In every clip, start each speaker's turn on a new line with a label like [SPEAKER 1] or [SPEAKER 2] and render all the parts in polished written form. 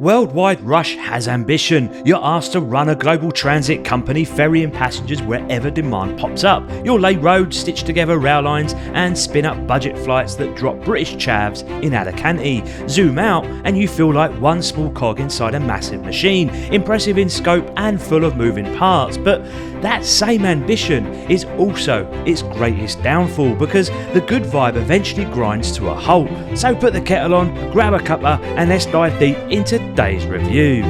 [SPEAKER 1] Worldwide Rush has ambition. You're asked to run a global transit company ferrying passengers wherever demand pops up. You'll lay roads, stitch together rail lines and spin up budget flights that drop British chavs in Alicante. Zoom out and you feel like one small cog inside a massive machine, impressive in scope and full of moving parts. But that same ambition is also its greatest downfall, because the good vibe eventually grinds to a halt. So put the kettle on, grab a cuppa and let's dive deep into today's review.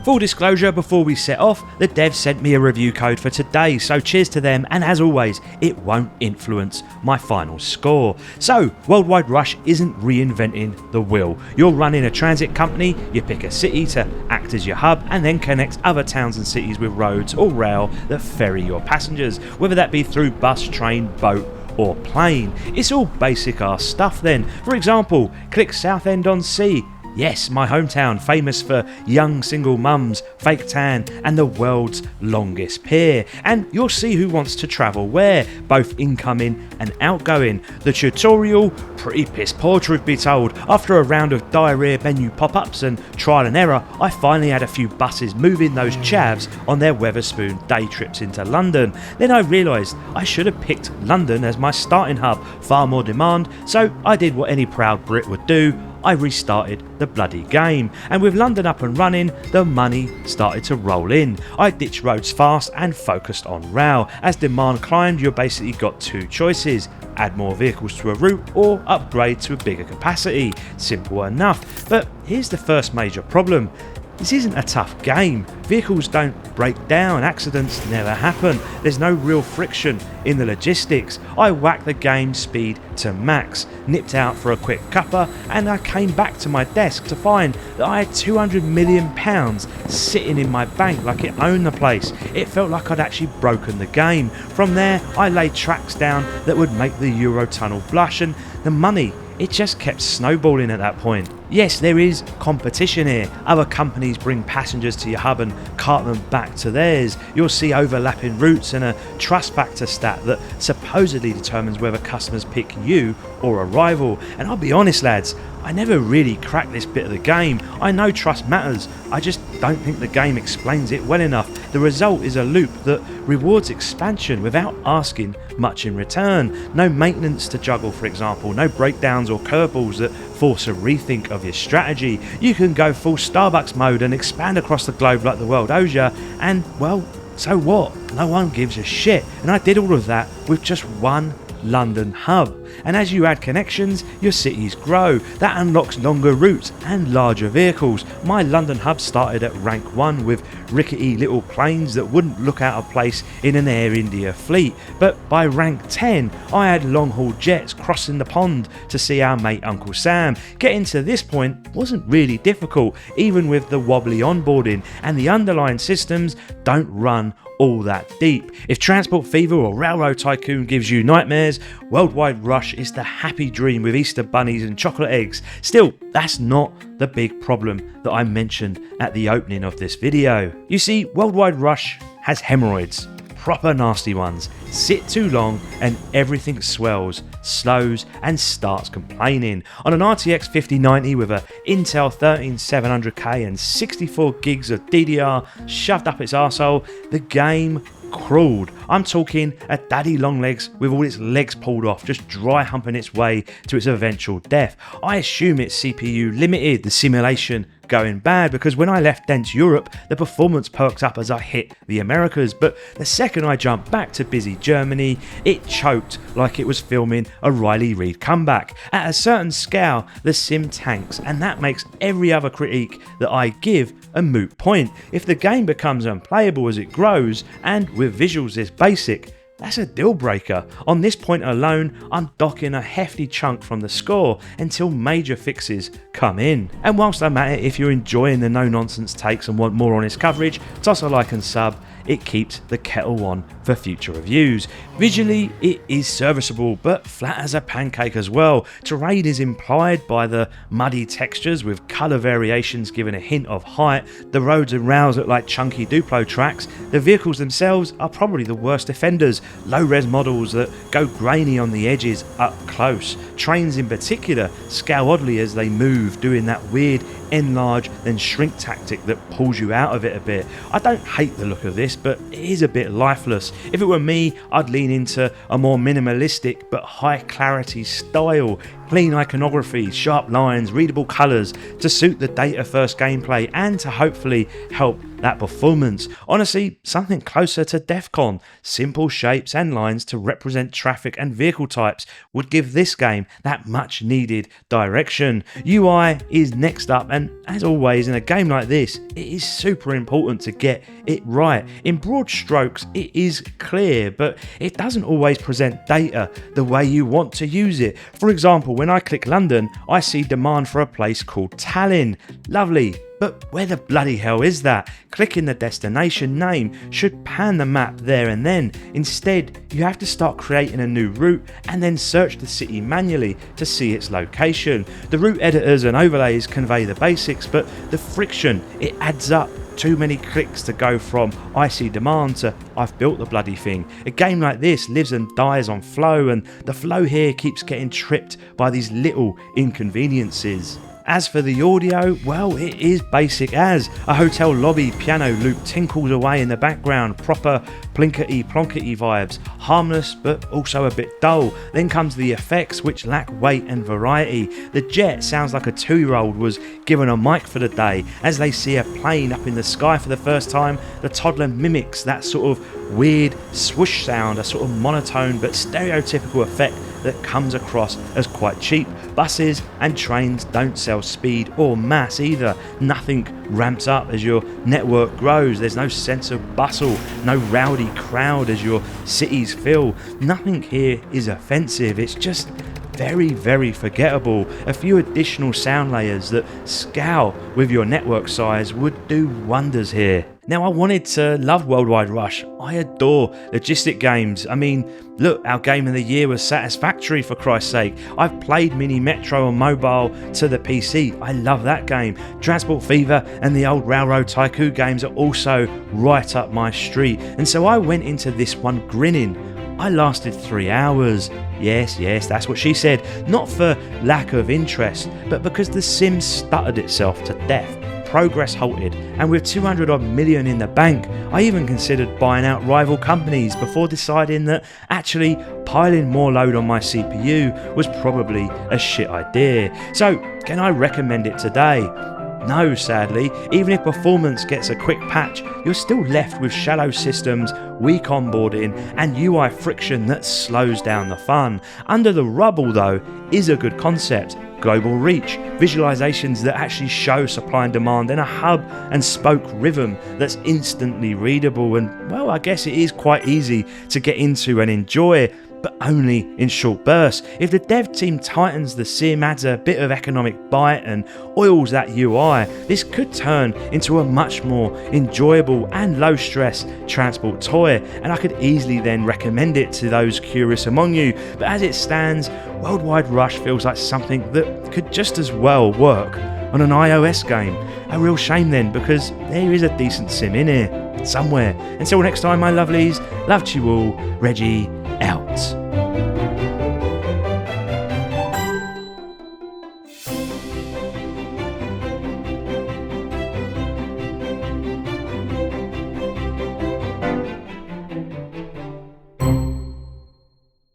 [SPEAKER 1] Full disclosure before we set off, the devs sent me a review code for today, so cheers to them, and as always, it won't influence my final score. So, Worldwide Rush isn't reinventing the wheel. You're running a transit company, you pick a city to act as your hub, and then connect other towns and cities with roads or rail that ferry your passengers, whether that be through bus, train, boat, or plane. It's all basic ass stuff then. For example, click Southend-on-Sea. Yes, my hometown, famous for young single mums, fake tan and the world's longest pier. And you'll see who wants to travel where, both incoming and outgoing. The tutorial, pretty piss poor truth be told. After a round of diarrhea menu pop-ups and trial and error, I finally had a few buses moving those chavs on their Wetherspoon day trips into London. Then I realised I should have picked London as my starting hub, far more demand, so I did what any proud Brit would do. I restarted the bloody game, and with London up and running, the money started to roll in. I ditched roads fast and focused on rail. As demand climbed, you basically got two choices: add more vehicles to a route or upgrade to a bigger capacity. Simple enough, but here's the first major problem. This isn't a tough game. Vehicles don't break down, accidents never happen, there's no real friction in the logistics. I whacked the game speed to max, nipped out for a quick cuppa, and I came back to my desk to find that I had £200 million sitting in my bank like it owned the place. It felt like I'd actually broken the game. From there, I laid tracks down that would make the Eurotunnel blush, and the money, it just kept snowballing at that point. Yes, there is competition here. Other companies bring passengers to your hub and cart them back to theirs. You'll see overlapping routes and a trust factor stat that supposedly determines whether customers pick you or a rival. And I'll be honest lads, I never really cracked this bit of the game. I know trust matters, I just don't think the game explains it well enough. The result is a loop that rewards expansion without asking much in return. No maintenance to juggle, for example, no breakdowns or curveballs that force a rethink of your strategy. You can go full Starbucks mode and expand across the globe like the world owes you, and well, so what? No one gives a shit. And I did all of that with just one London hub. And as you add connections, your cities grow. That unlocks longer routes and larger vehicles. My London hub started at rank 1 with rickety little planes that wouldn't look out of place in an Air India fleet. But by rank 10, I had long haul jets crossing the pond to see our mate Uncle Sam. Getting to this point wasn't really difficult, even with the wobbly onboarding, and the underlying systems don't run all that deep. If Transport Fever or Railroad Tycoon gives you nightmares, Worldwide Rush is the happy dream with Easter bunnies and chocolate eggs. Still, that's not the big problem that I mentioned at the opening of this video. You see, Worldwide Rush has hemorrhoids. Proper nasty ones. Sit too long and everything swells, slows and starts complaining. On an RTX 5090 with a Intel 13700K and 64 gigs of DDR shoved up its arsehole, the game crawled. I'm talking a daddy long legs with all its legs pulled off, just dry humping its way to its eventual death. I assume it's CPU limited, the simulation going bad, because when I left dense Europe, the performance perked up as I hit the Americas, but the second I jumped back to busy Germany, it choked like it was filming a Riley Reid comeback. At a certain scale, the sim tanks, and that makes every other critique that I give a moot point. If the game becomes unplayable as it grows, and with visuals this basic, that's a deal breaker. On this point alone, I'm docking a hefty chunk from the score until major fixes come in. And whilst I'm at it, if you're enjoying the no nonsense takes and want more honest coverage, toss a like and sub. it keeps the kettle on for future reviews. Visually, it is serviceable, but flat as a pancake as well. Terrain is implied by the muddy textures with colour variations giving a hint of height. The roads and rails look like chunky Duplo tracks. The vehicles themselves are probably the worst offenders. Low-res models that go grainy on the edges up close. Trains in particular scale oddly as they move, doing that weird enlarge then shrink tactic that pulls you out of it a bit. I don't hate the look of this, but it is a bit lifeless. If it were me, I'd lean into a more minimalistic but high clarity style. Clean iconography, sharp lines, readable colours to suit the data first gameplay and to hopefully help that performance. Honestly, something closer to DEFCON. Simple shapes and lines to represent traffic and vehicle types would give this game that much needed direction. UI is next up, and as always in a game like this, it is super important to get it right. In broad strokes, it is clear, but it doesn't always present data the way you want to use it. For example, when I click London, I see demand for a place called Tallinn. Lovely. But where the bloody hell is that? Clicking the destination name should pan the map there and then. Instead, you have to start creating a new route and then search the city manually to see its location. The route editors and overlays convey the basics, but the friction, it adds up. Too many clicks to go from I see demand to I've built the bloody thing. A game like this lives and dies on flow, and the flow here keeps getting tripped by these little inconveniences. As for the audio, well, it is basic as. A hotel lobby piano loop tinkles away in the background, proper plinkety plonkety vibes, harmless but also a bit dull. Then comes the effects, which lack weight and variety. The jet sounds like a 2-year-old was given a mic for the day. As they see a plane up in the sky for the first time, the toddler mimics that sort of weird swoosh sound, a sort of monotone but stereotypical effect that comes across as quite cheap. Buses and trains don't sell speed or mass either. Nothing ramps up as your network grows. There's no sense of bustle, no rowdy crowd as your cities fill. Nothing here is offensive. It's just very, very forgettable. A few additional sound layers that scale with your network size would do wonders here. Now, I wanted to love Worldwide Rush. I adore logistic games. I mean, look, our game of the year was Satisfactory, for Christ's sake. I've played Mini Metro on mobile to the PC. I love that game. Transport Fever and the old Railroad Tycoon games are also right up my street. And so I went into this one grinning. I lasted 3 hours. Yes, that's what she said. Not for lack of interest, but because the sim stuttered itself to death. Progress halted, and with 200 odd million in the bank, I even considered buying out rival companies before deciding that actually piling more load on my CPU was probably a shit idea. So, can I recommend it today? No, sadly. Even if performance gets a quick patch, you're still left with shallow systems, weak onboarding, and UI friction that slows down the fun. Under the rubble, though, is a good concept. Global reach, visualizations that actually show supply and demand, and a hub and spoke rhythm that's instantly readable. And well, I guess it is quite easy to get into and enjoy, but only in short bursts. If the dev team tightens the sim, adds a bit of economic bite and oils that UI, this could turn into a much more enjoyable and low stress transport toy, and I could easily then recommend it to those curious among you. But as it stands, Worldwide Rush feels like something that could just as well work on an iOS game. A real shame then, because there is a decent sim in here somewhere. Until next time, my lovelies, love to you all. Reggie out.